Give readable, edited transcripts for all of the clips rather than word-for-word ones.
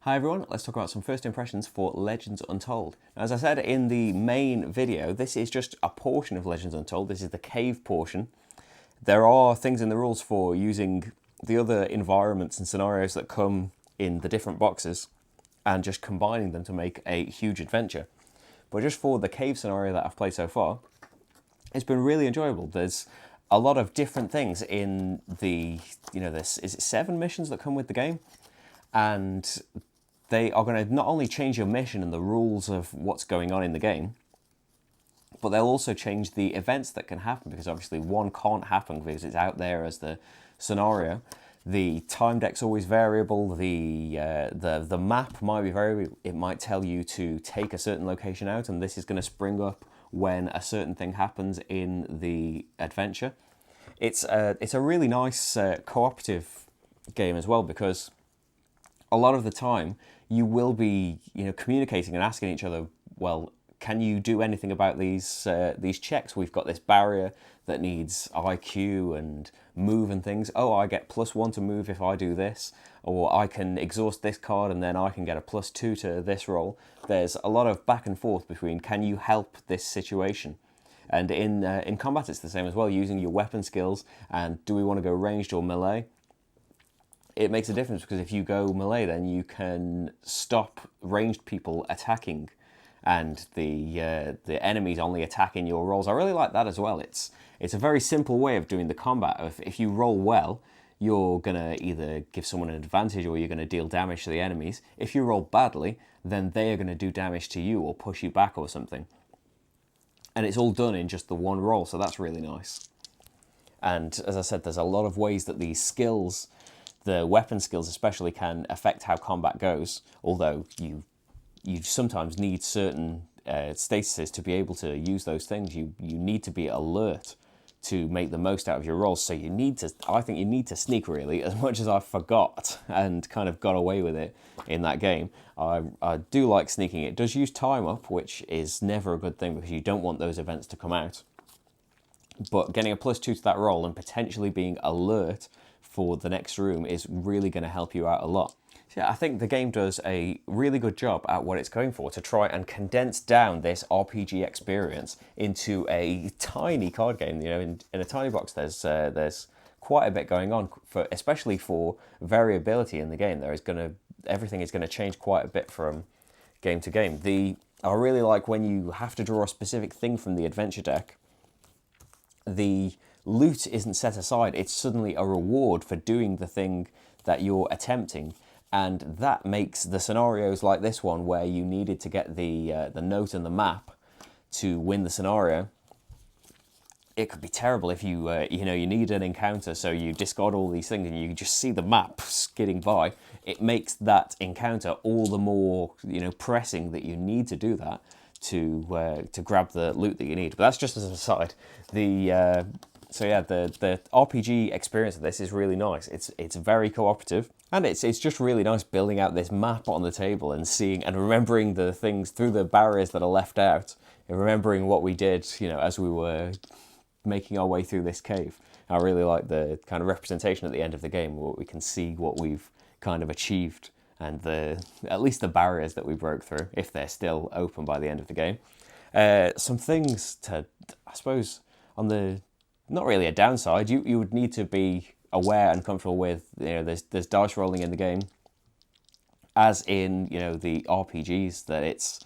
Hi everyone, let's talk about some first impressions for Legends Untold. As I said in the main video, this is just a portion of Legends Untold. This is the cave portion. There are things in the rules for using the other environments and scenarios that come in the different boxes and just combining them to make a huge adventure. But just for the cave scenario that I've played so far, it's been really enjoyable. There's a lot of different things in the, is it 7 missions that come with the game? And they are going to not only change your mission and the rules of what's going on in the game, but they'll also change the events that can happen, because obviously one can't happen because it's out there as the scenario. The time deck's always variable. The map might be variable. It might tell you to take a certain location out, and this is going to spring up when a certain thing happens in the adventure. It's a really nice cooperative game as well, because a lot of the time you will be communicating and asking each other, well, can you do anything about these checks? We've got this barrier that needs IQ and move and things. Oh, I get +1 to move if I do this, or I can exhaust this card and then I can get a +2 to this roll. There's a lot of back and forth between, can you help this situation? And in combat it's the same as well, using your weapon skills, and do we want to go ranged or melee? It makes a difference, because if you go melee, then you can stop ranged people attacking, and the enemies only attack in your rolls. I really like that as well. It's a very simple way of doing the combat. If you roll well, you're going to either give someone an advantage or you're going to deal damage to the enemies. If you roll badly, then they are going to do damage to you or push you back or something. And it's all done in just the one roll, so that's really nice. And as I said, there's a lot of ways that these skills, the weapon skills especially, can affect how combat goes, although you sometimes need certain statuses to be able to use those things. You need to be alert to make the most out of your rolls, so I think you need to sneak, really, as much as I forgot and kind of got away with it in that game. I do like sneaking. It does use time up, which is never a good thing, because you don't want those events to come out. But getting a +2 to that roll and potentially being alert for the next room is really going to help you out a lot. So yeah, I think the game does a really good job at what it's going for, to try and condense down this RPG experience into a tiny card game. In a tiny box, there's quite a bit going on, especially for variability in the game. Everything is going to change quite a bit from game to game. I really like when you have to draw a specific thing from the adventure deck. The loot isn't set aside, it's suddenly a reward for doing the thing that you're attempting, and that makes the scenarios like this one, where you needed to get the note and the map to win the scenario. It could be terrible if you need an encounter, so you discard all these things and you just see the map skidding by. It makes that encounter all the more pressing that you need to do that to grab the loot that you need. But that's just as an aside. So yeah, the RPG experience of this is really nice. It's very cooperative, and it's just really nice building out this map on the table and seeing and remembering the things through the barriers that are left out, and remembering what we did, as we were making our way through this cave. I really like the kind of representation at the end of the game, where we can see what we've kind of achieved, and at least the barriers that we broke through, if they're still open by the end of the game. Some things to, I suppose, on the, not really a downside, you would need to be aware and comfortable with, there's dice rolling in the game, as in, the RPGs that it's,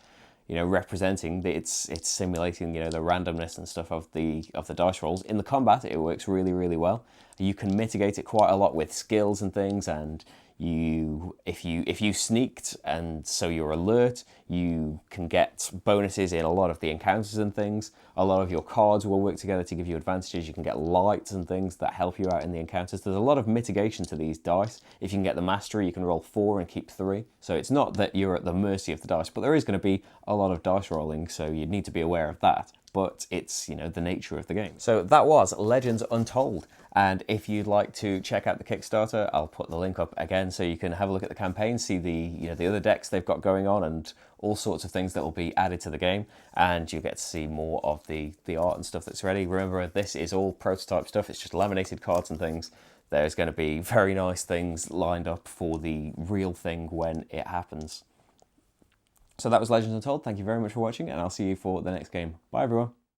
representing. It's simulating, the randomness and stuff of the dice rolls. In the combat, it works really, really well. You can mitigate it quite a lot with skills and things, and if you sneaked and so you're alert, you can get bonuses in a lot of the encounters and things. A lot of your cards will work together to give you advantages. You can get lights and things that help you out in the encounters. There's a lot of mitigation to these dice. If you can get the mastery, you can roll 4 and keep 3. So it's not that you're at the mercy of the dice, but there is going to be a lot of dice rolling, so you need to be aware of that. But it's, the nature of the game. So that was Legends Untold. And if you'd like to check out the Kickstarter, I'll put the link up again so you can have a look at the campaign, see the other decks they've got going on, and all sorts of things that will be added to the game. And you'll get to see more of the art and stuff that's ready. Remember, this is all prototype stuff. It's just laminated cards and things. there's going to be very nice things lined up for the real thing when it happens. So that was Legends Untold. Thank you very much for watching, and I'll see you for the next game. Bye, everyone.